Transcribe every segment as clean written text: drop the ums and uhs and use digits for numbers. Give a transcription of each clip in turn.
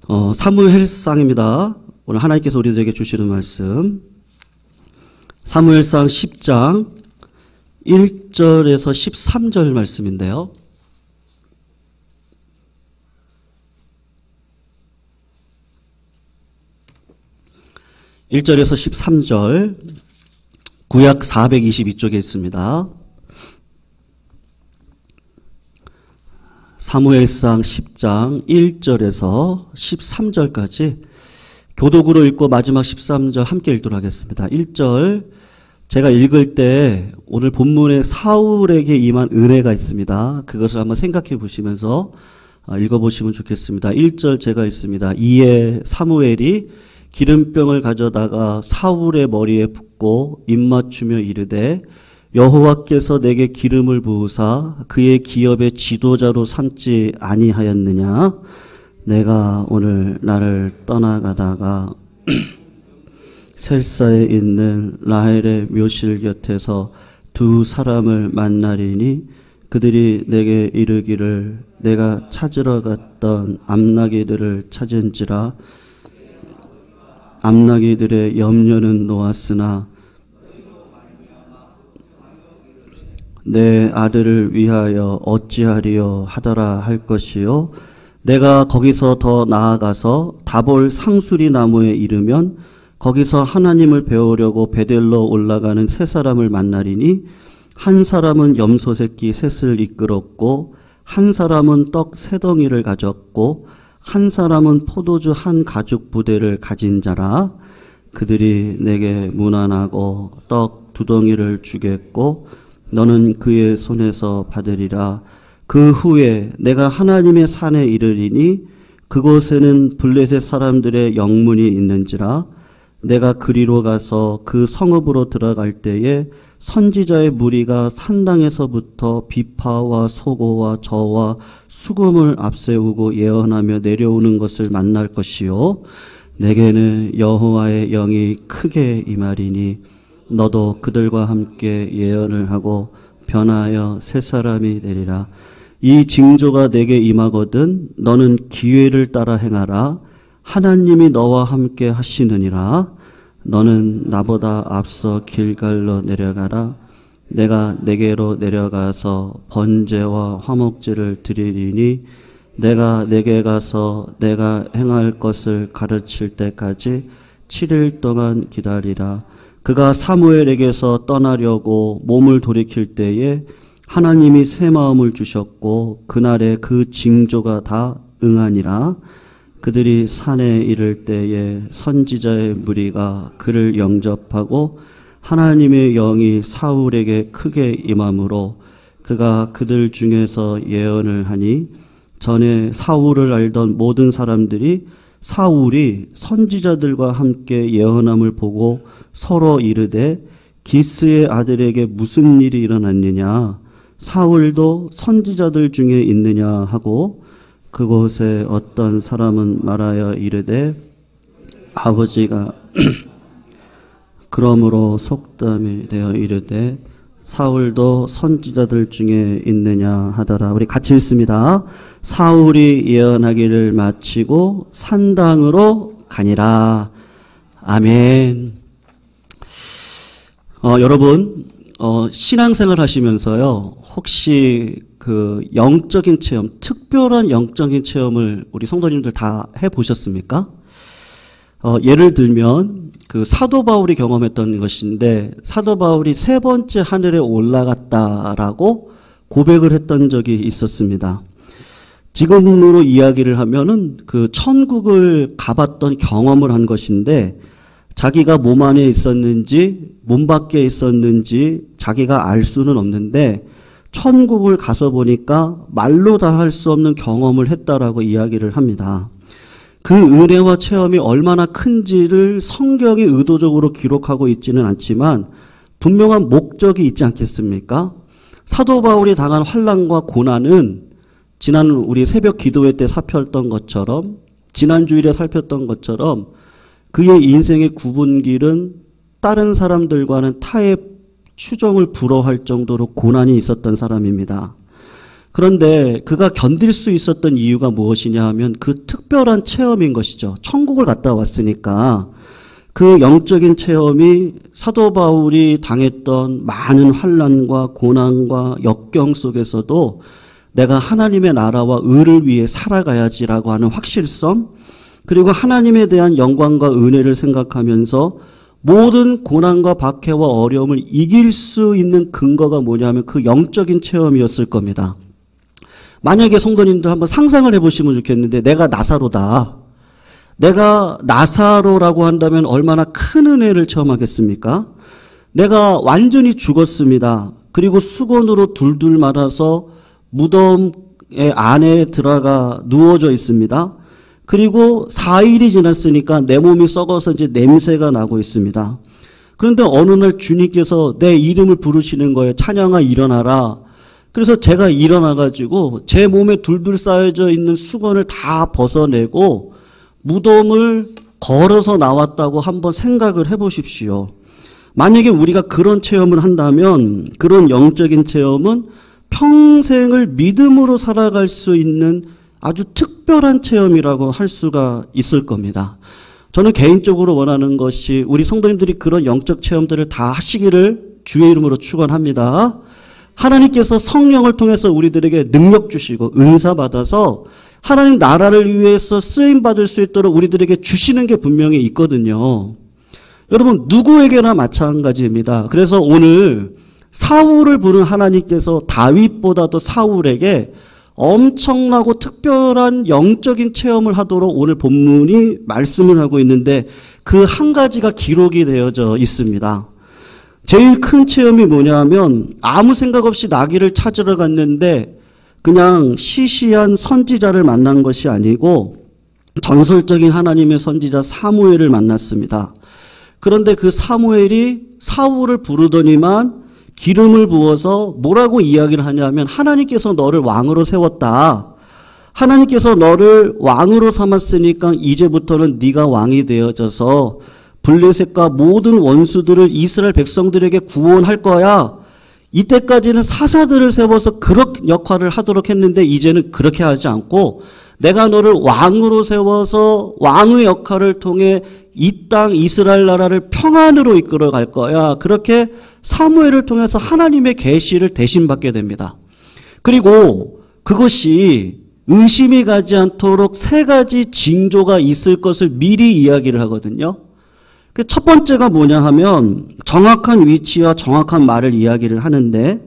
사무엘상입니다. 오늘 하나님께서 우리들에게 주시는 말씀 사무엘상 10장 1절에서 13절 말씀인데요. (1절에서) 13절 구약 422쪽에 있습니다. 사무엘상 10장 1절에서 13절까지 교독으로 읽고 마지막 13절 함께 읽도록 하겠습니다. 1절 제가 읽을 때 오늘 본문에 사울에게 임한 은혜가 있습니다. 그것을 한번 생각해 보시면서 읽어보시면 좋겠습니다. 1절 제가 읽습니다. 이에 사무엘이 기름병을 가져다가 사울의 머리에 붓고 입맞추며 이르되 여호와께서 내게 기름을 부으사 그의 기업의 지도자로 삼지 아니하였느냐? 내가 오늘 나를 떠나가다가 셀사에 있는 라헬의 묘실 곁에서 두 사람을 만나리니 그들이 내게 이르기를 내가 찾으러 갔던 암나기들을 찾은지라. 암나기들의 염려는 놓았으나 내 아들을 위하여 어찌하리요 하더라 할 것이요. 내가 거기서 더 나아가서 다볼 상수리 나무에 이르면 거기서 하나님을 배우려고 베델로 올라가는 세 사람을 만나리니 한 사람은 염소 새끼 셋을 이끌었고 한 사람은 떡 세 덩이를 가졌고 한 사람은 포도주 한 가죽 부대를 가진 자라. 그들이 내게 문안하고 떡 두 덩이를 주겠고 너는 그의 손에서 받으리라. 그 후에 내가 하나님의 산에 이르리니 그곳에는 블레셋 사람들의 영문이 있는지라. 내가 그리로 가서 그 성읍으로 들어갈 때에 선지자의 무리가 산당에서부터 비파와 소고와 저와 수금을 앞세우고 예언하며 내려오는 것을 만날 것이요. 내게는 여호와의 영이 크게 임하리니 너도 그들과 함께 예언을 하고 변하여 새 사람이 되리라. 이 징조가 내게 임하거든 너는 기회를 따라 행하라. 하나님이 너와 함께 하시느니라. 너는 나보다 앞서 길갈로 내려가라. 내가 내게로 내려가서 번제와 화목제를 드리리니 내가 내게 가서 내가 행할 것을 가르칠 때까지 7일 동안 기다리라. 그가 사무엘에게서 떠나려고 몸을 돌이킬 때에 하나님이 새 마음을 주셨고 그날에 그 징조가 다 응하니라. 그들이 산에 이를 때에 선지자의 무리가 그를 영접하고 하나님의 영이 사울에게 크게 임함으로 그가 그들 중에서 예언을 하니 전에 사울을 알던 모든 사람들이 사울이 선지자들과 함께 예언함을 보고 서로 이르되 기스의 아들에게 무슨 일이 일어났느냐? 사울도 선지자들 중에 있느냐 하고 그곳에 어떤 사람은 말하여 이르되 아버지가 그러므로 속담이 되어 이르되 사울도 선지자들 중에 있느냐 하더라. 우리 같이 읽습니다. 사울이 예언하기를 마치고 산당으로 가니라. 아멘. 여러분 신앙생활 하시면서요 혹시 그 영적인 체험, 특별한 영적인 체험을 우리 성도님들 다 해보셨습니까? 예를 들면 그 사도 바울이 경험했던 것인데 사도 바울이 세 번째 하늘에 올라갔다라고 고백을 했던 적이 있었습니다. 지금으로 이야기를 하면은 그 천국을 가봤던 경험을 한 것인데 자기가 몸 안에 있었는지 몸 밖에 있었는지 자기가 알 수는 없는데 천국을 가서 보니까 말로 다 할 수 없는 경험을 했다라고 이야기를 합니다. 그 은혜와 체험이 얼마나 큰지를 성경이 의도적으로 기록하고 있지는 않지만 분명한 목적이 있지 않겠습니까? 사도 바울이 당한 환난과 고난은 지난 우리 새벽 기도회 때 살폈던 것처럼 지난 주일에 살폈던 것처럼 그의 인생의 구분길은 다른 사람들과는 타의 추정을 불허할 정도로 고난이 있었던 사람입니다. 그런데 그가 견딜 수 있었던 이유가 무엇이냐 하면 그 특별한 체험인 것이죠. 천국을 갔다 왔으니까 그 영적인 체험이 사도 바울이 당했던 많은 환난과 고난과 역경 속에서도 내가 하나님의 나라와 의를 위해 살아가야지라고 하는 확실성, 그리고 하나님에 대한 영광과 은혜를 생각하면서 모든 고난과 박해와 어려움을 이길 수 있는 근거가 뭐냐면 그 영적인 체험이었을 겁니다. 만약에 성도님들 한번 상상을 해보시면 좋겠는데, 내가 나사로다. 내가 나사로라고 한다면 얼마나 큰 은혜를 체험하겠습니까? 내가 완전히 죽었습니다. 그리고 수건으로 둘둘 말아서 무덤 안에 들어가 누워져 있습니다. 그리고 4일이 지났으니까 내 몸이 썩어서 이제 냄새가 나고 있습니다. 그런데 어느 날 주님께서 내 이름을 부르시는 거예요. 찬양아 일어나라. 그래서 제가 일어나가지고 제 몸에 둘둘 쌓여져 있는 수건을 다 벗어내고 무덤을 걸어서 나왔다고 한번 생각을 해보십시오. 만약에 우리가 그런 체험을 한다면 그런 영적인 체험은 평생을 믿음으로 살아갈 수 있는 아주 특별한 체험이라고 할 수가 있을 겁니다. 저는 개인적으로 원하는 것이 우리 성도님들이 그런 영적 체험들을 다 하시기를 주의 이름으로 축원합니다. 하나님께서 성령을 통해서 우리들에게 능력 주시고 은사 받아서 하나님 나라를 위해서 쓰임 받을 수 있도록 우리들에게 주시는 게 분명히 있거든요. 여러분 누구에게나 마찬가지입니다. 그래서 오늘 사울을 부른 하나님께서 다윗보다도 사울에게 엄청나고 특별한 영적인 체험을 하도록 오늘 본문이 말씀을 하고 있는데 그 한 가지가 기록이 되어져 있습니다. 제일 큰 체험이 뭐냐면 아무 생각 없이 나귀를 찾으러 갔는데 그냥 시시한 선지자를 만난 것이 아니고 전설적인 하나님의 선지자 사무엘을 만났습니다. 그런데 그 사무엘이 사울을 부르더니만 기름을 부어서 뭐라고 이야기를 하냐면 하나님께서 너를 왕으로 세웠다. 하나님께서 너를 왕으로 삼았으니까 이제부터는 네가 왕이 되어져서 블레셋과 모든 원수들을 이스라엘 백성들에게 구원할 거야. 이때까지는 사사들을 세워서 그런 역할을 하도록 했는데 이제는 그렇게 하지 않고 내가 너를 왕으로 세워서 왕의 역할을 통해 이 땅 이스라엘 나라를 평안으로 이끌어 갈 거야. 그렇게 사무엘을 통해서 하나님의 계시를 대신 받게 됩니다. 그리고 그것이 의심이 가지 않도록 세 가지 징조가 있을 것을 미리 이야기를 하거든요. 첫 번째가 뭐냐 하면 정확한 위치와 정확한 말을 이야기를 하는데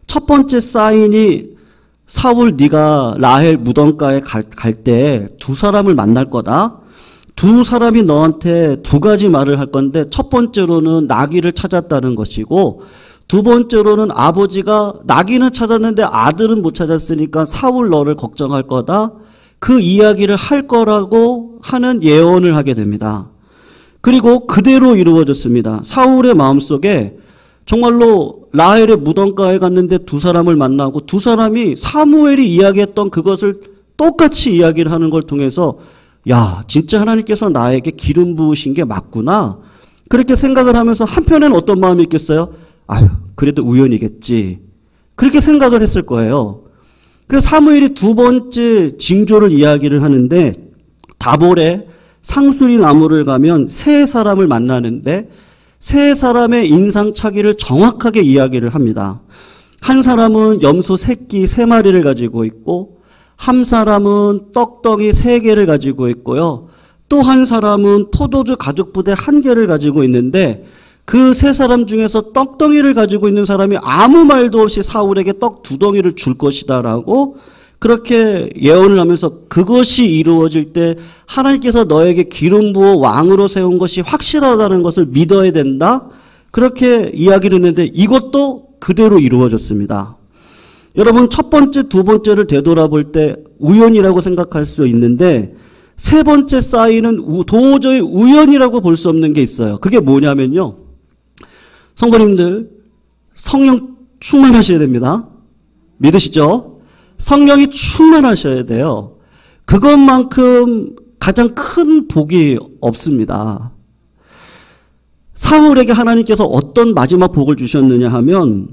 첫 번째 사인이 사울 네가 라헬 무덤가에 갈 때 두 사람을 만날 거다. 두 사람이 너한테 두 가지 말을 할 건데 첫 번째로는 나귀를 찾았다는 것이고 두 번째로는 아버지가 나귀는 찾았는데 아들은 못 찾았으니까 사울 너를 걱정할 거다. 그 이야기를 할 거라고 하는 예언을 하게 됩니다. 그리고 그대로 이루어졌습니다. 사울의 마음속에 정말로 라헬의 무덤가에 갔는데 두 사람을 만나고 두 사람이 사무엘이 이야기했던 그것을 똑같이 이야기를 하는 걸 통해서 야, 진짜 하나님께서 나에게 기름 부으신 게 맞구나. 그렇게 생각을 하면서 한편에는 어떤 마음이 있겠어요? 아유, 그래도 우연이겠지. 그렇게 생각을 했을 거예요. 그래서 사무엘이 두 번째 징조를 이야기를 하는데 다볼에 상수리 나무를 가면 세 사람을 만나는데 세 사람의 인상착의를 정확하게 이야기를 합니다. 한 사람은 염소 새끼 3마리를 가지고 있고 한 사람은 떡덩이 3개를 가지고 있고요. 또 한 사람은 포도주 가죽 부대 1개를 가지고 있는데 그 세 사람 중에서 떡덩이를 가지고 있는 사람이 아무 말도 없이 사울에게 떡 2덩이를 줄 것이다라고 그렇게 예언을 하면서 그것이 이루어질 때 하나님께서 너에게 기름 부어 왕으로 세운 것이 확실하다는 것을 믿어야 된다. 그렇게 이야기를 했는데 이것도 그대로 이루어졌습니다. 여러분 첫 번째, 두 번째를 되돌아볼 때 우연이라고 생각할 수 있는데 세 번째 사인은 도저히 우연이라고 볼 수 없는 게 있어요. 그게 뭐냐면요. 성도님들 성령 충만하셔야 됩니다. 믿으시죠? 성령이 충만하셔야 돼요. 그것만큼 가장 큰 복이 없습니다. 사울에게 하나님께서 어떤 마지막 복을 주셨느냐 하면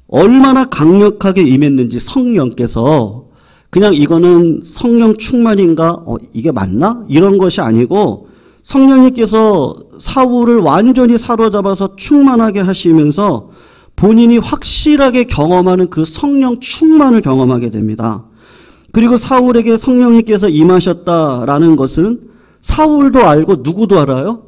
얼마나 강력하게 임했는지 성령께서 그냥 이거는 성령 충만인가? 이게 맞나? 이런 것이 아니고 성령님께서 사울을 완전히 사로잡아서 충만하게 하시면서 본인이 확실하게 경험하는 그 성령 충만을 경험하게 됩니다. 그리고 사울에게 성령님께서 임하셨다라는 것은 사울도 알고 누구도 알아요?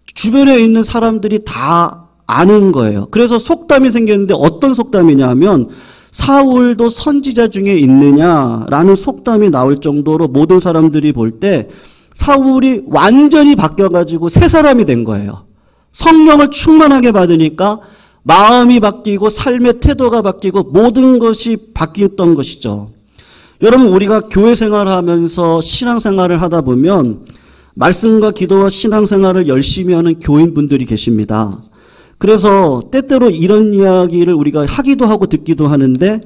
주변에 있는 사람들이 다 아는 거예요. 그래서 속담이 생겼는데 어떤 속담이냐면 사울도 선지자 중에 있느냐라는 속담이 나올 정도로 모든 사람들이 볼 때 사울이 완전히 바뀌어가지고 새 사람이 된 거예요. 성령을 충만하게 받으니까 마음이 바뀌고 삶의 태도가 바뀌고 모든 것이 바뀌었던 것이죠. 여러분, 우리가 교회 생활하면서 신앙생활을 하다 보면 말씀과 기도와 신앙생활을 열심히 하는 교인분들이 계십니다. 그래서 때때로 이런 이야기를 우리가 하기도 하고 듣기도 하는데,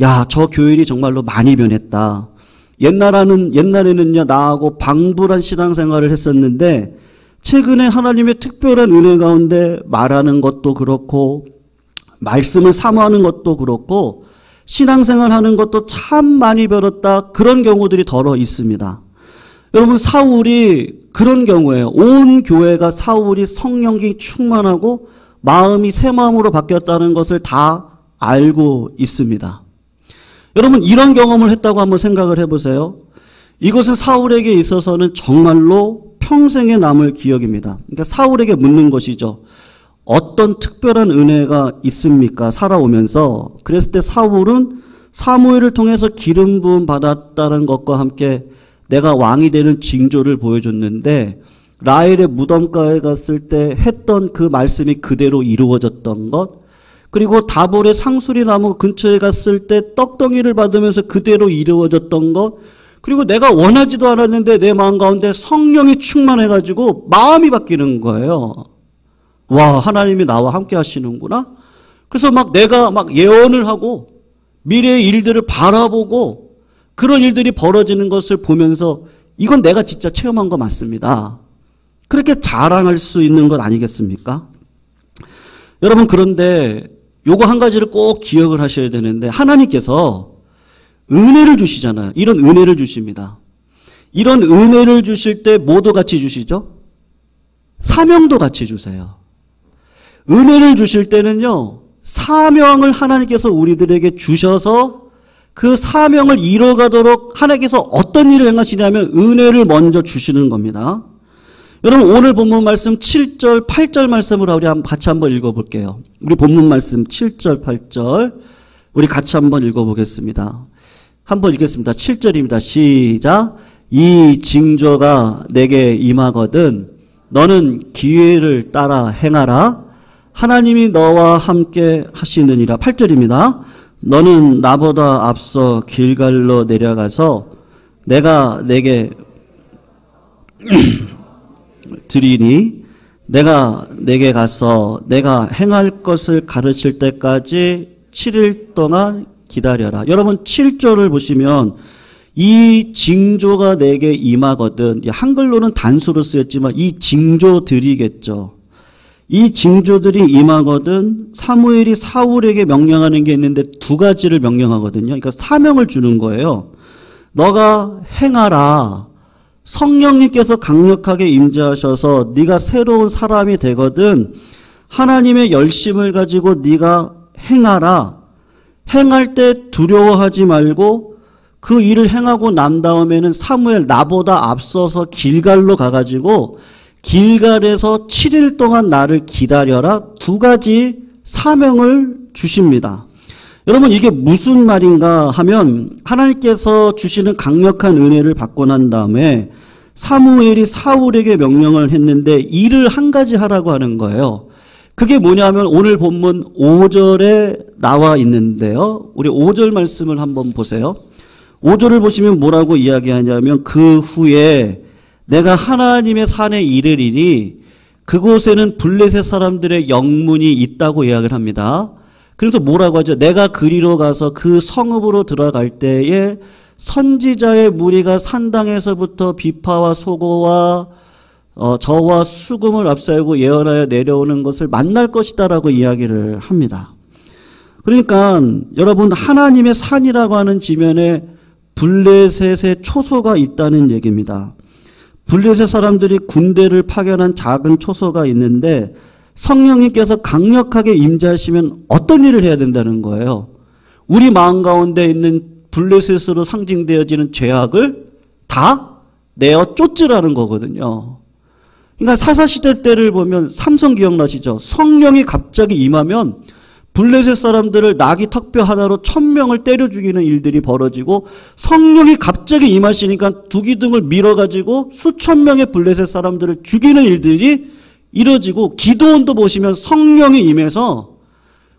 야, 저 교인이 정말로 많이 변했다. 옛날에는요, 나하고 방불한 신앙생활을 했었는데 최근에 하나님의 특별한 은혜 가운데 말하는 것도 그렇고 말씀을 사모하는 것도 그렇고 신앙생활 하는 것도 참 많이 변했다. 그런 경우들이 더러 있습니다. 여러분, 사울이 그런 경우에요. 온 교회가 사울이 성령이 충만하고 마음이 새 마음으로 바뀌었다는 것을 다 알고 있습니다. 여러분, 이런 경험을 했다고 한번 생각을 해보세요. 이것은 사울에게 있어서는 정말로 평생에 남을 기억입니다. 그러니까 사울에게 묻는 것이죠. 어떤 특별한 은혜가 있습니까? 살아오면서. 그랬을 때 사울은 사무엘을 통해서 기름 부음 받았다는 것과 함께 내가 왕이 되는 징조를 보여줬는데 라헬의 무덤가에 갔을 때 했던 그 말씀이 그대로 이루어졌던 것, 그리고 다볼의 상수리 나무 근처에 갔을 때 떡덩이를 받으면서 그대로 이루어졌던 것, 그리고 내가 원하지도 않았는데 내 마음 가운데 성령이 충만해가지고 마음이 바뀌는 거예요. 와, 하나님이 나와 함께 하시는구나. 그래서 내가 예언을 하고 미래의 일들을 바라보고 그런 일들이 벌어지는 것을 보면서 이건 내가 진짜 체험한 거 맞습니다. 그렇게 자랑할 수 있는 것 아니겠습니까? 여러분, 그런데 요거 한 가지를 꼭 기억을 하셔야 되는데 하나님께서 은혜를 주시잖아요. 이런 은혜를 주십니다. 이런 은혜를 주실 때 뭐도 같이 주시죠? 사명도 같이 주세요. 은혜를 주실 때는요, 사명을 하나님께서 우리들에게 주셔서 그 사명을 이뤄가도록 하나님께서 어떤 일을 행하시냐면 은혜를 먼저 주시는 겁니다. 여러분, 오늘 본문 말씀 7절, 8절 말씀을 우리 같이 한번 읽어볼게요. 우리 본문 말씀 7절, 8절 우리 같이 한번 읽어보겠습니다. 한번 읽겠습니다. 7절입니다. 시작. 이 징조가 내게 임하거든 너는 기회를 따라 행하라. 하나님이 너와 함께 하시느니라. 8절입니다. 너는 나보다 앞서 길갈로 내려가서 내가 내게 드리니 내가 내게 가서 내가 행할 것을 가르칠 때까지 7일 동안 기다려라. 여러분, 7절을 보시면 이 징조가 내게 임하거든. 한글로는 단수로 쓰였지만 이 징조들이겠죠. 이 징조들이 임하거든. 사무엘이 사울에게 명령하는 게 있는데 두 가지를 명령하거든요. 그러니까 사명을 주는 거예요. 너가 행하라. 성령님께서 강력하게 임재하셔서 네가 새로운 사람이 되거든. 하나님의 열심을 가지고 네가 행하라. 행할 때 두려워하지 말고 그 일을 행하고 난 다음에는 사무엘 나보다 앞서서 길갈로 가가지고 길갈에서 7일 동안 나를 기다려라. 두 가지 사명을 주십니다. 여러분, 이게 무슨 말인가 하면 하나님께서 주시는 강력한 은혜를 받고 난 다음에 사무엘이 사울에게 명령을 했는데 일을 한 가지 하라고 하는 거예요. 그게 뭐냐면 오늘 본문 5절에 나와 있는데요. 우리 5절 말씀을 한번 보세요. 5절을 보시면 뭐라고 이야기하냐면 그 후에 내가 하나님의 산에 이르리니 그곳에는 블레셋 사람들의 영문이 있다고 이야기를 합니다. 그래서 뭐라고 하죠? 내가 그리로 가서 그 성읍으로 들어갈 때에 선지자의 무리가 산당에서부터 비파와 소고와 저와 수금을 앞세우고 예언하여 내려오는 것을 만날 것이다라고 이야기를 합니다. 그러니까 여러분, 하나님의 산이라고 하는 지면에 블레셋의 초소가 있다는 얘기입니다. 블레셋 사람들이 군대를 파견한 작은 초소가 있는데 성령님께서 강력하게 임재하시면 어떤 일을 해야 된다는 거예요. 우리 마음 가운데 있는 블레셋으로 상징되어지는 죄악을 다 내어 쫓으라는 거거든요. 그러니까 사사시대 때를 보면 삼손 기억나시죠? 성령이 갑자기 임하면 블레셋 사람들을 나귀 턱뼈 하나로 1000명을 때려 죽이는 일들이 벌어지고, 성령이 갑자기 임하시니까 두기둥을 밀어가지고 수천 명의 블레셋 사람들을 죽이는 일들이 이뤄지고, 기드온도 보시면 성령이 임해서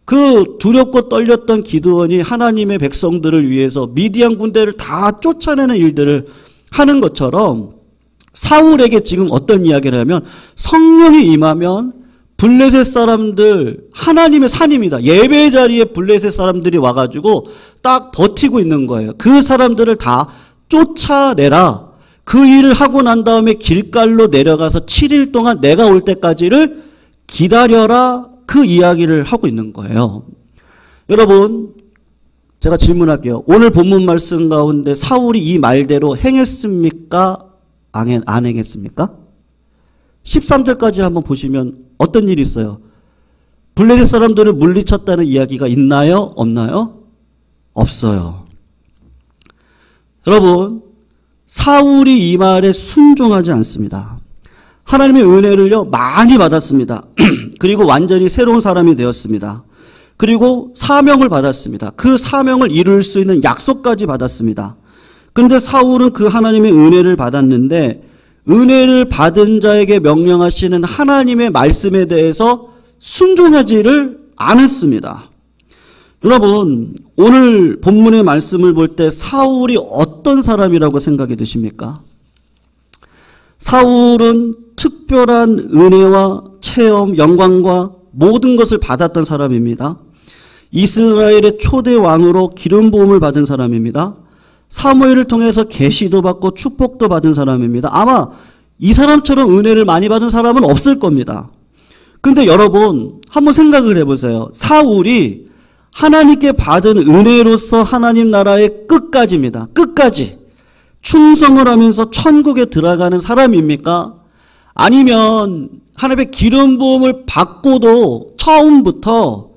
그 두렵고 떨렸던 기드온이 하나님의 백성들을 위해서 미디안 군대를 다 쫓아내는 일들을 하는 것처럼, 사울에게 지금 어떤 이야기를 하면 성령이 임하면 블레셋 사람들, 하나님의 산입니다. 예배 자리에 블레셋 사람들이 와가지고 딱 버티고 있는 거예요. 그 사람들을 다 쫓아내라. 그 일을 하고 난 다음에 길갈로 내려가서 7일 동안 내가 올 때까지를 기다려라. 그 이야기를 하고 있는 거예요. 여러분, 제가 질문할게요. 오늘 본문 말씀 가운데 사울이 이 말대로 행했습니까? 안 행했습니까? 13절까지 한번 보시면 어떤 일이 있어요? 블레셋 사람들을 물리쳤다는 이야기가 있나요? 없나요? 없어요. 여러분, 사울이 이 말에 순종하지 않습니다. 하나님의 은혜를요 많이 받았습니다. 그리고 완전히 새로운 사람이 되었습니다. 그리고 사명을 받았습니다. 그 사명을 이룰 수 있는 약속까지 받았습니다. 그런데 사울은 그 하나님의 은혜를 받았는데, 은혜를 받은 자에게 명령하시는 하나님의 말씀에 대해서 순종하지를 않았습니다. 여러분, 오늘 본문의 말씀을 볼 때 사울이 어떤 사람이라고 생각이 드십니까? 사울은 특별한 은혜와 체험, 영광과 모든 것을 받았던 사람입니다. 이스라엘의 초대 왕으로 기름 부음을 받은 사람입니다. 사무엘을 통해서 계시도 받고 축복도 받은 사람입니다. 아마 이 사람처럼 은혜를 많이 받은 사람은 없을 겁니다. 그런데 여러분, 한번 생각을 해보세요. 사울이 하나님께 받은 은혜로서 하나님 나라의 끝까지입니다. 끝까지 충성을 하면서 천국에 들어가는 사람입니까? 아니면 하나님의 기름 부음을 받고도 처음부터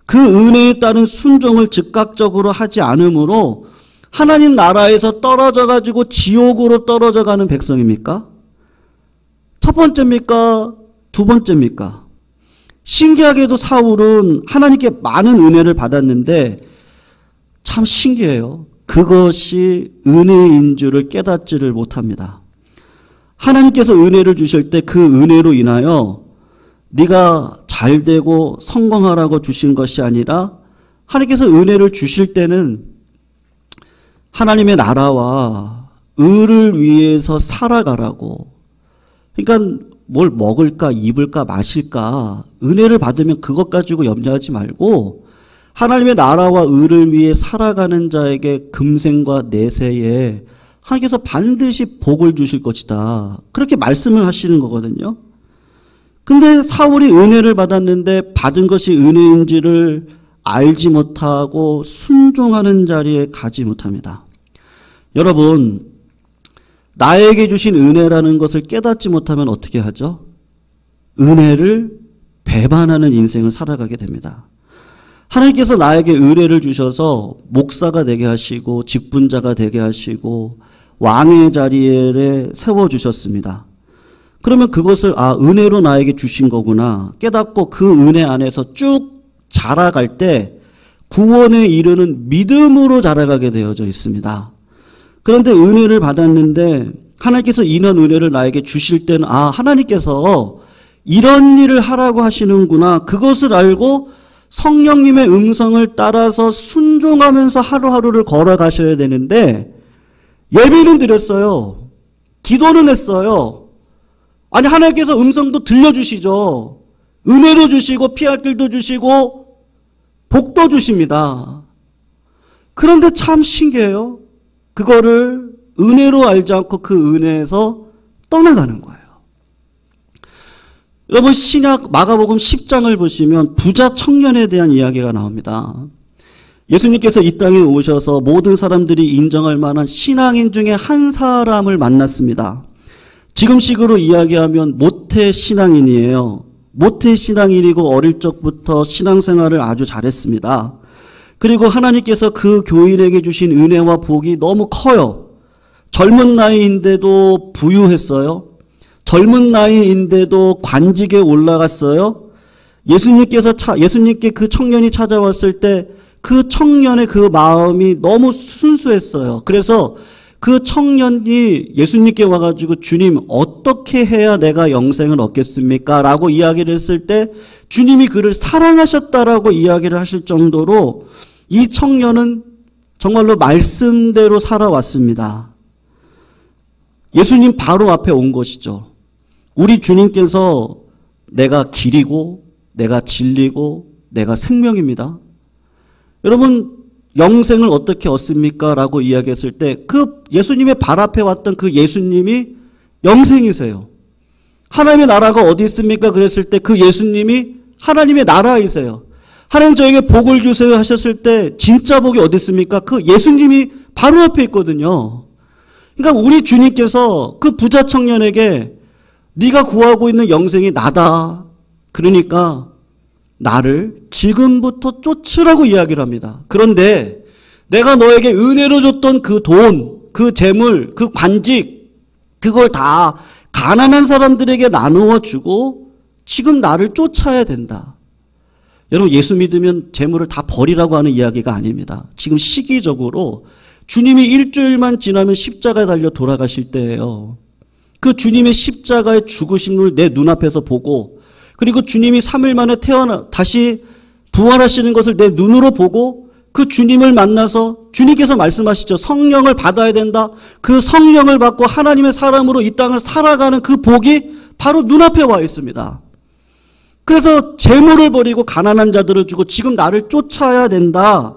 그 은혜에 따른 순종을 즉각적으로 하지 않으므로 하나님 나라에서 떨어져 가지고 지옥으로 떨어져 가는 백성입니까? 첫 번째입니까? 두 번째입니까? 신기하게도 사울은 하나님께 많은 은혜를 받았는데 참 신기해요. 그것이 은혜인 줄을 깨닫지를 못합니다. 하나님께서 은혜를 주실 때 그 은혜로 인하여 네가 잘되고 성공하라고 주신 것이 아니라, 하나님께서 은혜를 주실 때는 하나님의 나라와 의를 위해서 살아가라고, 그러니까 뭘 먹을까 입을까 마실까 은혜를 받으면 그것 가지고 염려하지 말고 하나님의 나라와 의를 위해 살아가는 자에게 금생과 내세에 하나님께서 반드시 복을 주실 것이다, 그렇게 말씀을 하시는 거거든요. 근데 사울이 은혜를 받았는데 받은 것이 은혜인지를 알지 못하고 순종하는 자리에 가지 못합니다. 여러분, 나에게 주신 은혜라는 것을 깨닫지 못하면 어떻게 하죠? 은혜를 배반하는 인생을 살아가게 됩니다. 하나님께서 나에게 은혜를 주셔서 목사가 되게 하시고 직분자가 되게 하시고 왕의 자리에 세워주셨습니다. 그러면 그것을 은혜로 나에게 주신 거구나 깨닫고 그 은혜 안에서 쭉 자라갈 때 구원에 이르는 믿음으로 자라가게 되어져 있습니다. 그런데 은혜를 받았는데 하나님께서 이런 은혜를 나에게 주실 때는 하나님께서 이런 일을 하라고 하시는구나, 그것을 알고 성령님의 음성을 따라서 순종하면서 하루하루를 걸어가셔야 되는데, 예배는 드렸어요. 기도는 했어요. 아니, 하나님께서 음성도 들려주시죠. 은혜로 주시고 피할 길도 주시고 복도 주십니다. 그런데 참 신기해요. 그거를 은혜로 알지 않고 그 은혜에서 떠나가는 거예요. 여러분 신약 마가복음 10장을 보시면 부자 청년에 대한 이야기가 나옵니다. 예수님께서 이 땅에 오셔서 모든 사람들이 인정할 만한 신앙인 중에 한 사람을 만났습니다. 지금식으로 이야기하면 모태 신앙인이에요. 모태 신앙인이고 어릴 적부터 신앙생활을 아주 잘했습니다. 그리고 하나님께서 그 교인에게 주신 은혜와 복이 너무 커요. 젊은 나이인데도 부유했어요. 젊은 나이인데도 관직에 올라갔어요. 예수님께 그 청년이 찾아왔을 때 그 청년의 그 마음이 너무 순수했어요. 그래서 그 청년이 예수님께 와가지고 주님 어떻게 해야 내가 영생을 얻겠습니까? 라고 이야기를 했을 때 주님이 그를 사랑하셨다라고 이야기를 하실 정도로 이 청년은 정말로 말씀대로 살아왔습니다. 예수님 바로 앞에 온 것이죠. 우리 주님께서 내가 길이고 내가 진리고 내가 생명입니다. 여러분 영생을 어떻게 얻습니까? 라고 이야기했을 때 그 예수님의 발 앞에 왔던 그 예수님이 영생이세요. 하나님의 나라가 어디 있습니까? 그랬을 때 그 예수님이 하나님의 나라이세요. 하나님 저에게 복을 주세요 하셨을 때 진짜 복이 어디 있습니까? 그 예수님이 바로 앞에 있거든요. 그러니까 우리 주님께서 그 부자 청년에게 네가 구하고 있는 영생이 나다. 그러니까 나를 지금부터 쫓으라고 이야기를 합니다. 그런데 내가 너에게 은혜로 줬던 그 돈, 그 재물, 그 관직, 그걸 다 가난한 사람들에게 나누어 주고 지금 나를 쫓아야 된다. 여러분 예수 믿으면 재물을 다 버리라고 하는 이야기가 아닙니다. 지금 시기적으로 주님이 일주일만 지나면 십자가에 달려 돌아가실 때예요. 그 주님의 십자가의 죽으심을 내 눈앞에서 보고 그리고 주님이 3일 만에 다시 부활하시는 것을 내 눈으로 보고 그 주님을 만나서 주님께서 말씀하시죠. 성령을 받아야 된다. 그 성령을 받고 하나님의 사람으로 이 땅을 살아가는 그 복이 바로 눈앞에 와 있습니다. 그래서 재물을 버리고 가난한 자들을 주고 지금 나를 쫓아야 된다.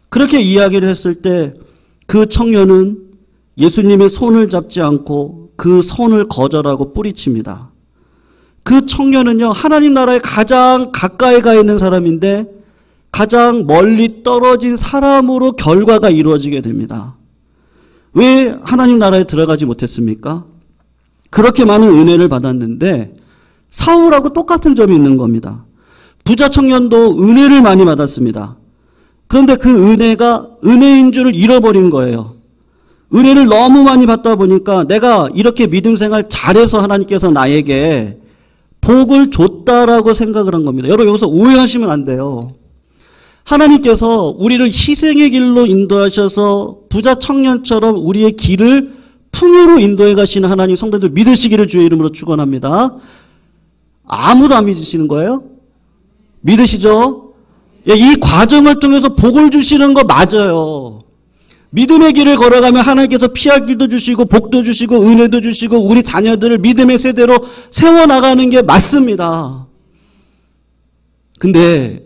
그렇게 이야기를 했을 때 그 청년은 예수님의 손을 잡지 않고 그 손을 거절하고 뿌리칩니다. 그 청년은요, 하나님 나라에 가장 가까이 가 있는 사람인데 가장 멀리 떨어진 사람으로 결과가 이루어지게 됩니다. 왜 하나님 나라에 들어가지 못했습니까? 그렇게 많은 은혜를 받았는데 사울하고 똑같은 점이 있는 겁니다. 부자 청년도 은혜를 많이 받았습니다. 그런데 그 은혜가 은혜인 줄을 잃어버린 거예요. 은혜를 너무 많이 받다 보니까 내가 이렇게 믿음 생활 잘해서 하나님께서 나에게 복을 줬다라고 생각을 한 겁니다. 여러분 여기서 오해하시면 안 돼요. 하나님께서 우리를 희생의 길로 인도하셔서 부자 청년처럼 우리의 길을 풍요로 인도해 가시는 하나님 성도들 믿으시기를 주의 이름으로 축원합니다. 아무도 안 믿으시는 거예요? 믿으시죠? 이 과정을 통해서 복을 주시는 거 맞아요. 믿음의 길을 걸어가면 하나님께서 피할 길도 주시고 복도 주시고 은혜도 주시고 우리 자녀들을 믿음의 세대로 세워나가는 게 맞습니다. 근데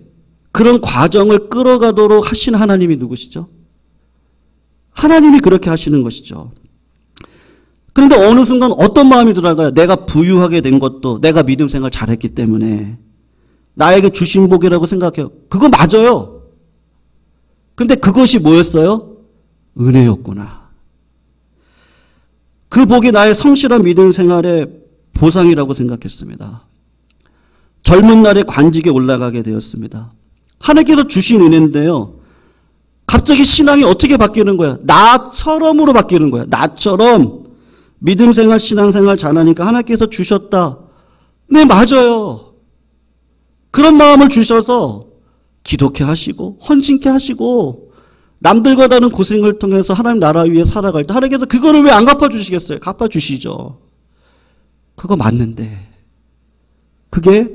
그런 과정을 끌어가도록 하신 하나님이 누구시죠? 하나님이 그렇게 하시는 것이죠. 그런데 어느 순간 어떤 마음이 들어가요? 내가 부유하게 된 것도 내가 믿음 생활 잘했기 때문에 나에게 주신 복이라고 생각해요. 그거 맞아요. 근데 그것이 뭐였어요? 은혜였구나. 그 복이 나의 성실한 믿음 생활의 보상이라고 생각했습니다. 젊은 날에 관직에 올라가게 되었습니다. 하나님께서 주신 은혜인데요. 갑자기 신앙이 어떻게 바뀌는 거야? 나처럼으로 바뀌는 거야. 나처럼 믿음 생활, 신앙 생활 잘하니까 하나님께서 주셨다. 네, 맞아요. 그런 마음을 주셔서 기독해 하시고 헌신케 하시고 남들과 다른 고생을 통해서 하나님 나라 위에 살아갈 때 하나님께서 그거를 왜 안 갚아주시겠어요? 갚아주시죠. 그거 맞는데 그게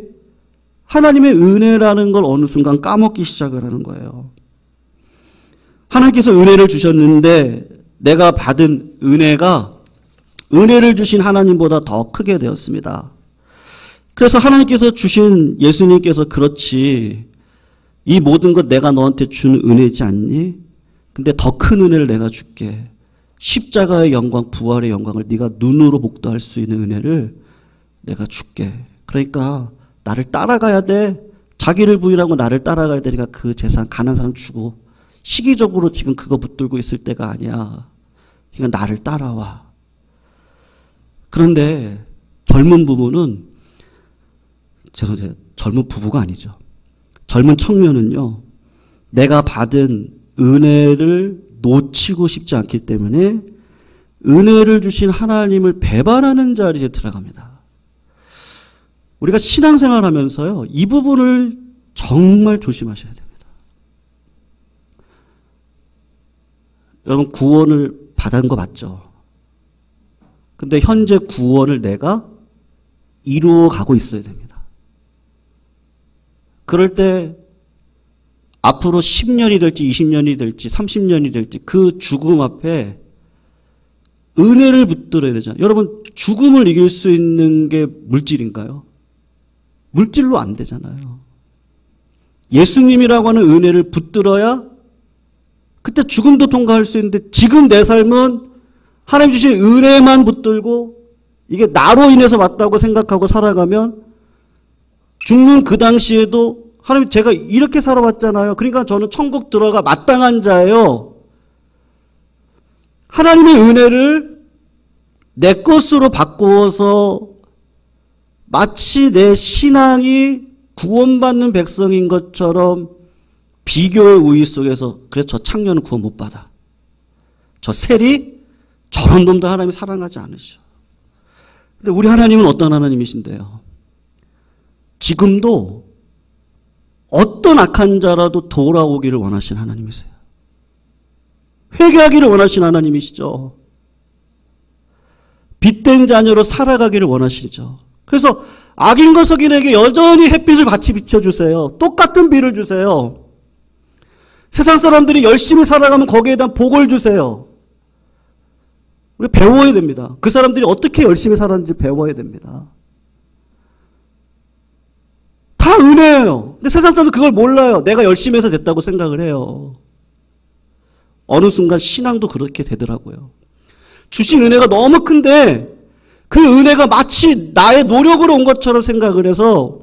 하나님의 은혜라는 걸 어느 순간 까먹기 시작을 하는 거예요. 하나님께서 은혜를 주셨는데 내가 받은 은혜가 은혜를 주신 하나님보다 더 크게 되었습니다. 그래서 하나님께서 주신 예수님께서 그렇지 이 모든 것 내가 너한테 준 은혜지 않니? 근데 더 큰 은혜를 내가 줄게. 십자가의 영광, 부활의 영광을 네가 눈으로 목도할 수 있는 은혜를 내가 줄게. 그러니까 나를 따라가야 돼. 자기를 부인하고 나를 따라가야 되니까 그 재산 가난한 사람 주고 시기적으로 지금 그거 붙들고 있을 때가 아니야. 그러니까 나를 따라와. 그런데 젊은 부부는 죄송해요. 젊은 부부가 아니죠. 젊은 청년은요. 내가 받은 은혜를 놓치고 싶지 않기 때문에 은혜를 주신 하나님을 배반하는 자리에 들어갑니다. 우리가 신앙생활 하면서요. 이 부분을 정말 조심하셔야 됩니다. 여러분 구원을 받은 거 맞죠? 근데 현재 구원을 내가 이루어가고 있어야 됩니다. 그럴 때 앞으로 10년이 될지 20년이 될지 30년이 될지 그 죽음 앞에 은혜를 붙들어야 되잖아요. 여러분 죽음을 이길 수 있는 게 물질인가요? 물질로 안 되잖아요. 예수님이라고 하는 은혜를 붙들어야 그때 죽음도 통과할 수 있는데 지금 내 삶은 하나님 주신 은혜만 붙들고 이게 나로 인해서 맞다고 생각하고 살아가면 죽는 그 당시에도 하나님 제가 이렇게 살아왔잖아요. 그러니까 저는 천국 들어가 마땅한 자예요. 하나님의 은혜를 내 것으로 바꾸어서 마치 내 신앙이 구원받는 백성인 것처럼 비교의 우위 속에서 그래서 저 창녀는 구원 못 받아. 저 셀이 저런 놈들 하나님이 사랑하지 않으셔. 근데 우리 하나님은 어떤 하나님이신데요? 지금도 어떤 악한 자라도 돌아오기를 원하시는 하나님이세요. 회개하기를 원하시는 하나님이시죠. 빛된 자녀로 살아가기를 원하시죠. 그래서 악인과 석인에게 여전히 햇빛을 같이 비춰주세요. 똑같은 비를 주세요. 세상 사람들이 열심히 살아가면 거기에 대한 복을 주세요. 우리 배워야 됩니다. 그 사람들이 어떻게 열심히 살았는지 배워야 됩니다. 다 은혜예요. 근데 세상 사람들 그걸 몰라요. 내가 열심히 해서 됐다고 생각을 해요. 어느 순간 신앙도 그렇게 되더라고요. 주신 은혜가 너무 큰데 그 은혜가 마치 나의 노력으로 온 것처럼 생각을 해서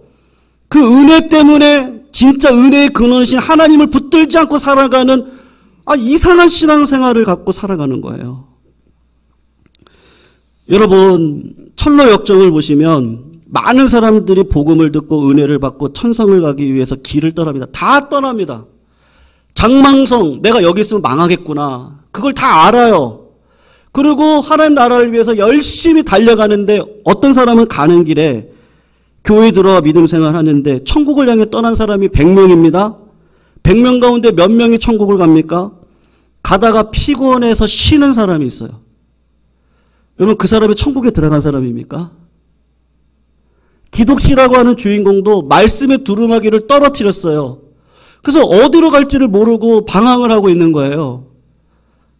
그 은혜 때문에 진짜 은혜의 근원이신 하나님을 붙들지 않고 살아가는 이상한 신앙생활을 갖고 살아가는 거예요. 여러분 철로 역정을 보시면 많은 사람들이 복음을 듣고 은혜를 받고 천성을 가기 위해서 길을 떠납니다. 다 떠납니다. 장망성 내가 여기 있으면 망하겠구나. 그걸 다 알아요. 그리고 하나님 나라를 위해서 열심히 달려가는데 어떤 사람은 가는 길에 교회 들어와 믿음 생활하는데 천국을 향해 떠난 사람이 100명입니다. 100명 가운데 몇 명이 천국을 갑니까? 가다가 피곤해서 쉬는 사람이 있어요. 여러분 그 사람이 천국에 들어간 사람입니까? 기독씨라고 하는 주인공도 말씀의 두루마기를 떨어뜨렸어요. 그래서 어디로 갈지를 모르고 방황을 하고 있는 거예요.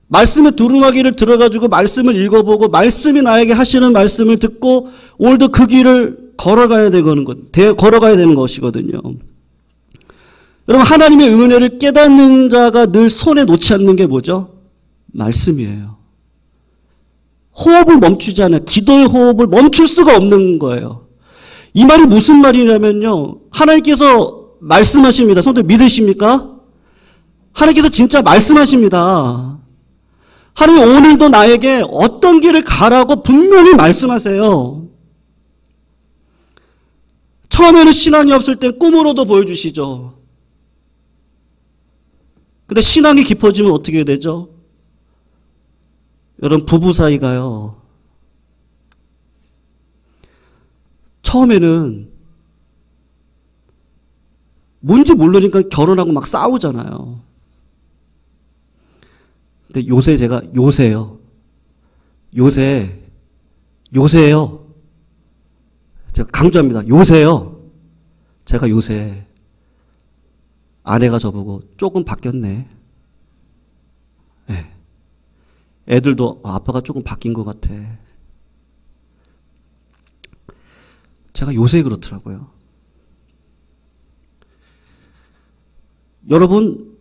말씀의 두루마기를 들어가지고 말씀을 읽어보고 말씀이 나에게 하시는 말씀을 듣고 오늘도 그 길을 걸어가야 되는 것이거든요. 여러분 하나님의 은혜를 깨닫는 자가 늘 손에 놓지 않는 게 뭐죠? 말씀이에요. 호흡을 멈추지 않아요. 기도의 호흡을 멈출 수가 없는 거예요. 이 말이 무슨 말이냐면요. 하나님께서 말씀하십니다. 성도들 믿으십니까? 하나님께서 진짜 말씀하십니다. 하나님 오늘도 나에게 어떤 길을 가라고 분명히 말씀하세요. 처음에는 신앙이 없을 땐 꿈으로도 보여주시죠. 근데 신앙이 깊어지면 어떻게 되죠? 여러분 부부 사이가요. 처음에는 뭔지 모르니까 결혼하고 막 싸우잖아요. 근데 요새요. 제가 강조합니다. 제가 요새 아내가 저보고 조금 바뀌었네. 네. 애들도 아빠가 조금 바뀐 것 같아. 제가 요새 그렇더라고요. 여러분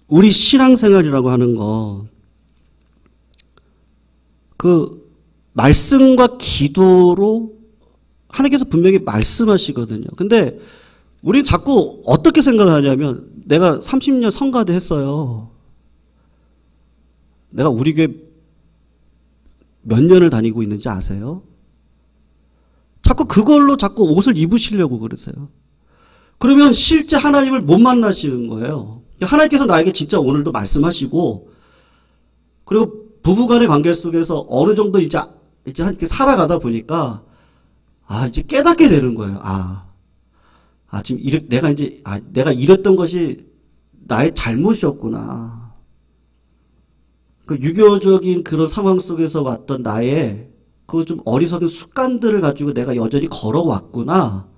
우리 신앙생활이라고 하는 거 그 말씀과 기도로 하나님께서 분명히 말씀하시거든요. 근데 우리는 자꾸 어떻게 생각을 하냐면 내가 30년 성가대 했어요. 내가 우리 교회 몇 년을 다니고 있는지 아세요? 자꾸 그걸로 자꾸 옷을 입으시려고 그러세요. 그러면 실제 하나님을 못 만나시는 거예요. 하나님께서 나에게 진짜 오늘도 말씀하시고, 그리고 부부간의 관계 속에서 어느 정도 이제 이렇게 살아가다 보니까, 이제 깨닫게 되는 거예요. 지금 내가 이랬던 것이 나의 잘못이었구나. 그 유교적인 그런 상황 속에서 왔던 나의 그 좀 어리석은 습관들을 가지고 내가 여전히 걸어왔구나.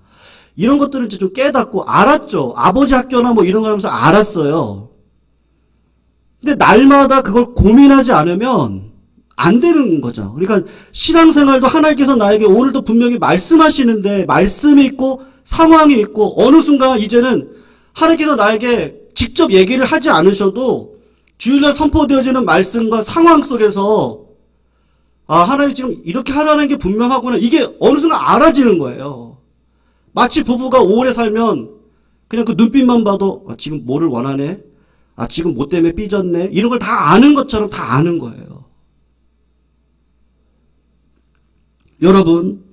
이런 것들을 이제 좀 깨닫고 알았죠. 아버지 학교나 뭐 이런 거 하면서 알았어요. 근데 날마다 그걸 고민하지 않으면 안 되는 거죠. 그러니까 신앙생활도 하나님께서 나에게 오늘도 분명히 말씀하시는데 말씀이 있고 상황이 있고 어느 순간 이제는 하나님께서 나에게 직접 얘기를 하지 않으셔도 주일날 선포되어지는 말씀과 상황 속에서 하나님 지금 이렇게 하라는 게 분명하구나. 이게 어느 순간 알아지는 거예요. 마치 부부가 오래 살면 그냥 그 눈빛만 봐도 지금 뭐를 원하네? 지금 뭐 때문에 삐졌네? 이런 걸 다 아는 것처럼 다 아는 거예요. 여러분,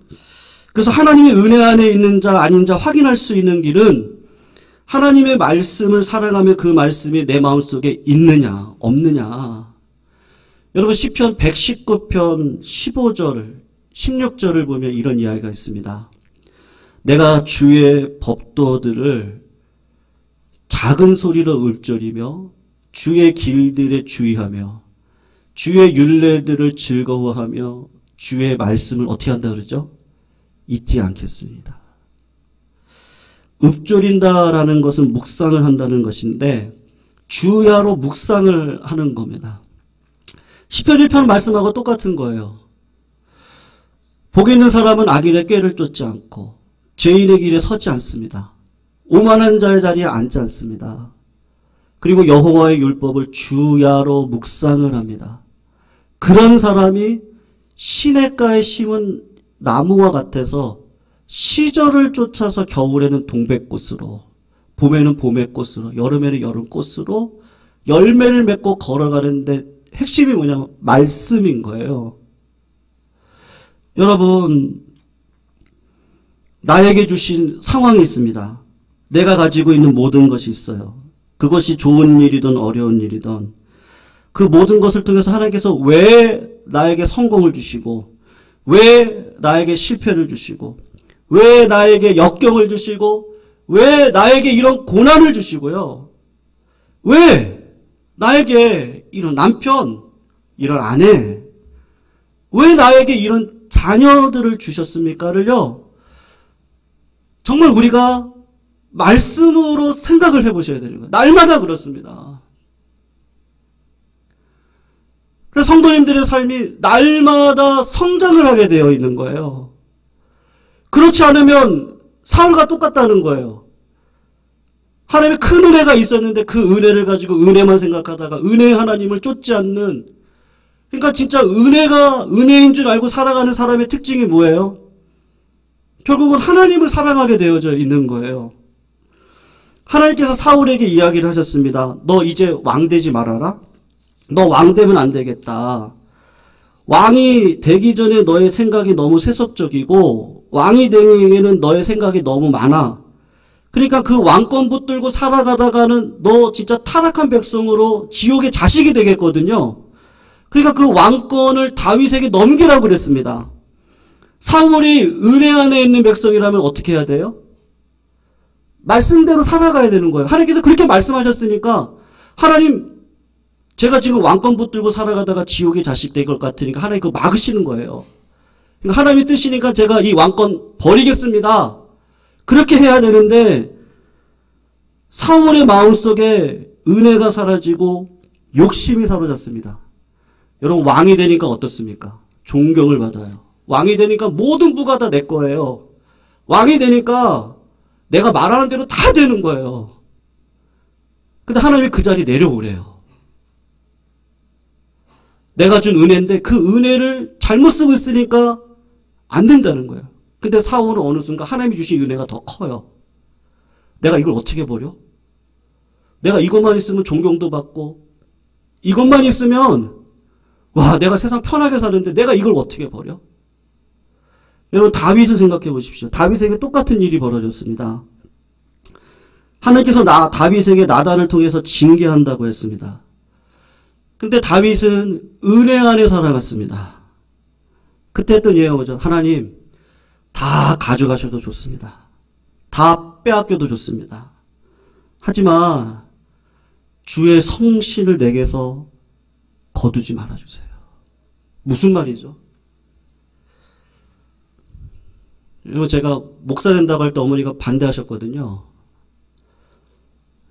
그래서 하나님의 은혜 안에 있는 자 아닌 자 확인할 수 있는 길은 하나님의 말씀을 사랑하며 그 말씀이 내 마음속에 있느냐 없느냐. 여러분 시편 119편 15절 16절을 보면 이런 이야기가 있습니다. 내가 주의 법도들을 작은 소리로 읊조리며 주의 길들에 주의하며 주의 율례들을 즐거워하며 주의 말씀을 어떻게 한다 그러죠? 잊지 않겠습니다. 읊조린다라는 것은 묵상을 한다는 것인데 주야로 묵상을 하는 겁니다. 시편 1편 말씀하고 똑같은 거예요. 복 있는 사람은 악인의 꾀를 쫓지 않고 죄인의 길에 서지 않습니다. 오만한 자의 자리에 앉지 않습니다. 그리고 여호와의 율법을 주야로 묵상을 합니다. 그런 사람이 시냇가에 심은 나무와 같아서 시절을 쫓아서 겨울에는 동백꽃으로, 봄에는 봄의꽃으로, 여름에는 여름꽃으로 열매를 맺고 걸어가는데 핵심이 뭐냐면 말씀인 거예요. 여러분, 나에게 주신 상황이 있습니다. 내가 가지고 있는 모든 것이 있어요. 그것이 좋은 일이든 어려운 일이든 그 모든 것을 통해서 하나님께서 왜 나에게 성공을 주시고 왜 나에게 실패를 주시고 왜 나에게 역경을 주시고 왜 나에게 이런 고난을 주시고요. 왜 나에게 이런 남편, 이런 아내, 왜 나에게 이런 자녀들을 주셨습니까를요. 정말 우리가 말씀으로 생각을 해보셔야 되는 거예요. 날마다 그렇습니다. 그래서 성도님들의 삶이 날마다 성장을 하게 되어 있는 거예요. 그렇지 않으면 사울과 똑같다는 거예요. 하나님의 큰 은혜가 있었는데 그 은혜를 가지고 은혜만 생각하다가 은혜의 하나님을 쫓지 않는, 그러니까 진짜 은혜가 은혜인 줄 알고 살아가는 사람의 특징이 뭐예요? 결국은 하나님을 사랑하게 되어져 있는 거예요. 하나님께서 사울에게 이야기를 하셨습니다. 너 이제 왕 되지 말아라. 너 왕 되면 안 되겠다. 왕이 되기 전에 너의 생각이 너무 세속적이고 왕이 되기에는 너의 생각이 너무 많아. 그러니까 그 왕권 붙들고 살아가다가는 너 진짜 타락한 백성으로 지옥의 자식이 되겠거든요. 그러니까 그 왕권을 다윗에게 넘기라고 그랬습니다. 사울이 은혜 안에 있는 백성이라면 어떻게 해야 돼요? 말씀대로 살아가야 되는 거예요. 하나님께서 그렇게 말씀하셨으니까 하나님, 제가 지금 왕권 붙들고 살아가다가 지옥의 자식 될 것 같으니까 하나님 그거 막으시는 거예요. 그러니까 하나님의 뜻이니까 제가 이 왕권 버리겠습니다. 그렇게 해야 되는데 사울의 마음속에 은혜가 사라지고 욕심이 사로잡습니다. 여러분, 왕이 되니까 어떻습니까? 존경을 받아요. 왕이 되니까 모든 부가 다 내 거예요. 왕이 되니까 내가 말하는 대로 다 되는 거예요. 근데 하나님이 그 자리에 내려오래요. 내가 준 은혜인데 그 은혜를 잘못 쓰고 있으니까 안 된다는 거예요. 근데 사울은 어느 순간 하나님이 주신 은혜가 더 커요. 내가 이걸 어떻게 버려? 내가 이것만 있으면 존경도 받고 이것만 있으면 와 내가 세상 편하게 사는데 내가 이걸 어떻게 버려? 여러분 다윗을 생각해 보십시오. 다윗에게 똑같은 일이 벌어졌습니다. 하나님께서 다윗에게 나단을 통해서 징계한다고 했습니다. 근데 다윗은 은혜 안에 살아갔습니다. 그때 했던 예가 뭐죠? 하나님 다 가져가셔도 좋습니다. 다 빼앗겨도 좋습니다. 하지만 주의 성신을 내게서 거두지 말아주세요. 무슨 말이죠? 제가 목사 된다고 할 때 어머니가 반대하셨거든요.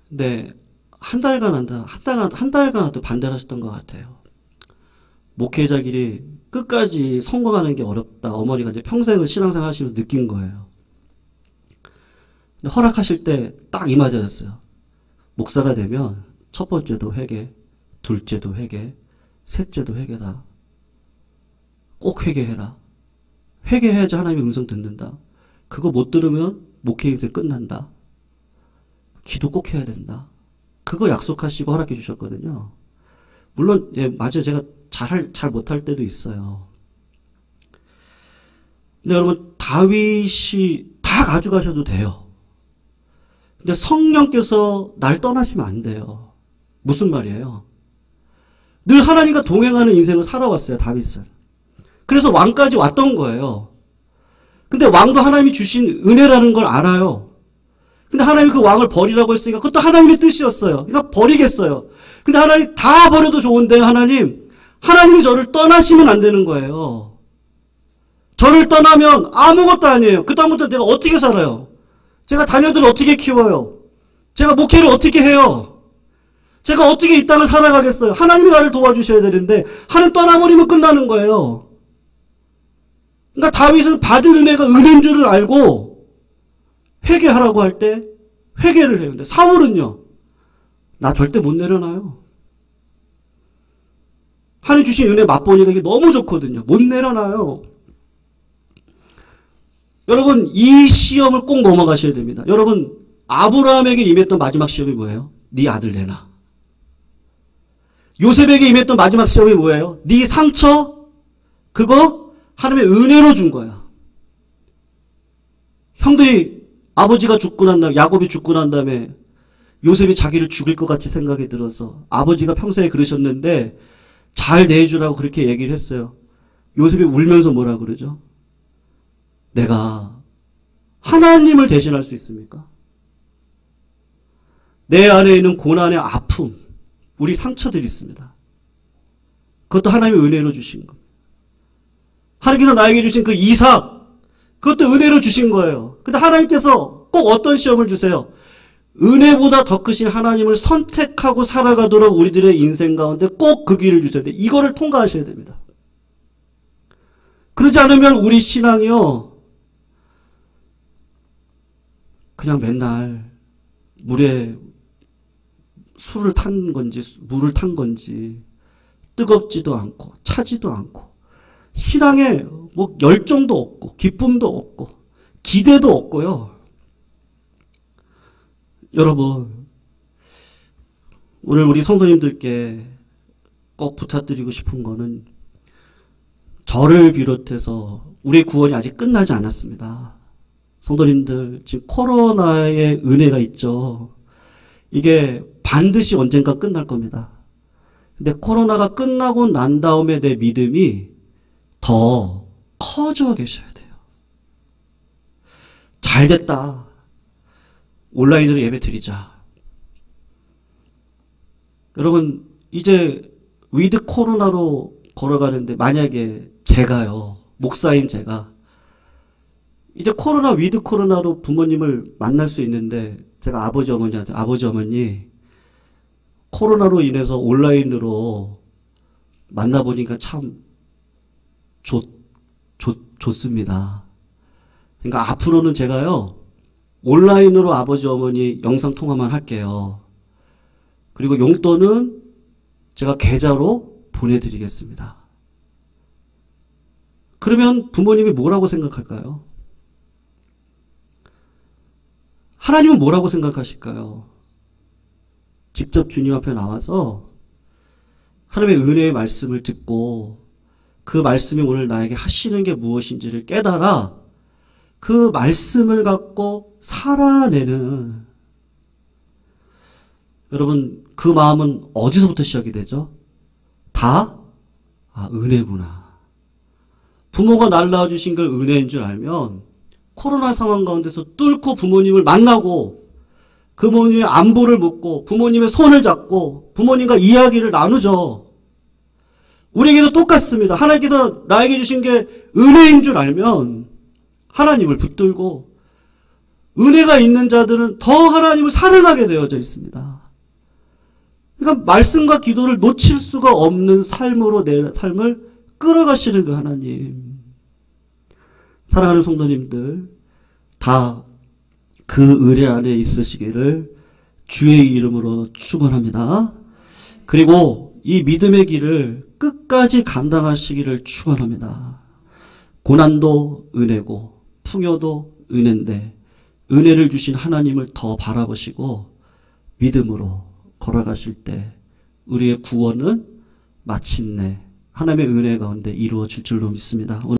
근데 한 달간 또 반대를 하셨던 것 같아요. 목회자 길이 끝까지 성공하는 게 어렵다. 어머니가 이제 평생을 신앙생활 하시면서 느낀 거예요. 근데 허락하실 때 딱 이 말이 하셨어요. 목사가 되면 첫 번째도 회개, 둘째도 회개, 셋째도 회개다. 꼭 회개해라. 회개해야지 하나님의 음성 듣는다. 그거 못 들으면 목회 인생 끝난다. 기도 꼭 해야 된다. 그거 약속하시고 허락해 주셨거든요. 물론 예, 맞아요. 제가 잘 못할 때도 있어요. 근데 여러분 다윗이 다 가져가셔도 돼요. 근데 성령께서 날 떠나시면 안 돼요. 무슨 말이에요? 늘 하나님과 동행하는 인생을 살아왔어요. 다윗은. 그래서 왕까지 왔던 거예요. 근데 왕도 하나님이 주신 은혜라는 걸 알아요. 근데 하나님이 그 왕을 버리라고 했으니까 그것도 하나님의 뜻이었어요. 그러니까 버리겠어요. 근데 하나님 다 버려도 좋은데 하나님이 저를 떠나시면 안 되는 거예요. 저를 떠나면 아무것도 아니에요. 그다음부터 내가 어떻게 살아요? 제가 자녀들을 어떻게 키워요? 제가 목회를 어떻게 해요? 제가 어떻게 이 땅을 살아가겠어요? 하나님이 나를 도와주셔야 되는데 하나님 떠나버리면 끝나는 거예요. 그러니까 다윗은 받은 은혜가 은혜인 줄을 알고 회개하라고 할 때 회개를 해요. 근데 사울은요. 나 절대 못 내려놔요. 하나님 주신 은혜 맛보니까 이게 너무 좋거든요. 못 내려놔요. 여러분 이 시험을 꼭 넘어가셔야 됩니다. 여러분 아브라함에게 임했던 마지막 시험이 뭐예요? 네 아들 내놔. 요셉에게 임했던 마지막 시험이 뭐예요? 네 상처 그거 하나님의 은혜로 준 거야. 형들이 아버지가 죽고 난 다음에 야곱이 죽고 난 다음에 요셉이 자기를 죽일 것 같이 생각이 들어서 아버지가 평소에 그러셨는데 잘 대해주라고 그렇게 얘기를 했어요. 요셉이 울면서 뭐라 그러죠? 내가 하나님을 대신할 수 있습니까? 내 안에 있는 고난의 아픔, 우리 상처들이 있습니다. 그것도 하나님의 은혜로 주신 겁니다. 하나님께서 나에게 주신 그 이삭, 그것도 은혜로 주신 거예요. 근데 하나님께서 꼭 어떤 시험을 주세요? 은혜보다 더 크신 하나님을 선택하고 살아가도록 우리들의 인생 가운데 꼭 그 길을 주셔야 돼요. 이거를 통과하셔야 됩니다. 그러지 않으면 우리 신앙이요. 그냥 맨날 물에 술을 탄 건지 물을 탄 건지 뜨겁지도 않고 차지도 않고 신앙에 뭐 열정도 없고 기쁨도 없고 기대도 없고요. 여러분 오늘 우리 성도님들께 꼭 부탁드리고 싶은 거는 저를 비롯해서 우리의 구원이 아직 끝나지 않았습니다. 성도님들 지금 코로나의 은혜가 있죠. 이게 반드시 언젠가 끝날 겁니다. 근데 코로나가 끝나고 난 다음에 내 믿음이 더 커져 계셔야 돼요. 잘 됐다. 온라인으로 예배 드리자. 여러분 이제 위드 코로나로 걸어가는데 만약에 제가요. 목사인 제가 이제 코로나 위드 코로나로 부모님을 만날 수 있는데 제가 아버지 어머니한테 아버지 어머니 코로나로 인해서 온라인으로 만나보니까 참 좋습니다. 그러니까 앞으로는 제가요 온라인으로 아버지 어머니 영상 통화만 할게요. 그리고 용돈은 제가 계좌로 보내드리겠습니다. 그러면 부모님이 뭐라고 생각할까요? 하나님은 뭐라고 생각하실까요? 직접 주님 앞에 나와서 하나님의 은혜의 말씀을 듣고 그 말씀이 오늘 나에게 하시는 게 무엇인지를 깨달아 그 말씀을 갖고 살아내는, 여러분 그 마음은 어디서부터 시작이 되죠? 다 은혜구나. 부모가 날 낳아주신 걸 은혜인 줄 알면 코로나 상황 가운데서 뚫고 부모님을 만나고 그 부모님의 안부를 묻고 부모님의 손을 잡고 부모님과 이야기를 나누죠. 우리에게도 똑같습니다. 하나님께서 나에게 주신 게 은혜인 줄 알면 하나님을 붙들고, 은혜가 있는 자들은 더 하나님을 사랑하게 되어져 있습니다. 그러니까 말씀과 기도를 놓칠 수가 없는 삶으로 내 삶을 끌어가시는 그 하나님. 사랑하는 성도님들, 다 그 은혜 안에 있으시기를 주의 이름으로 축원합니다. 그리고 이 믿음의 길을 끝까지 감당하시기를 축원합니다. 고난도 은혜고 풍요도 은혜인데 은혜를 주신 하나님을 더 바라보시고 믿음으로 걸어가실 때 우리의 구원은 마침내 하나님의 은혜 가운데 이루어질 줄로 믿습니다.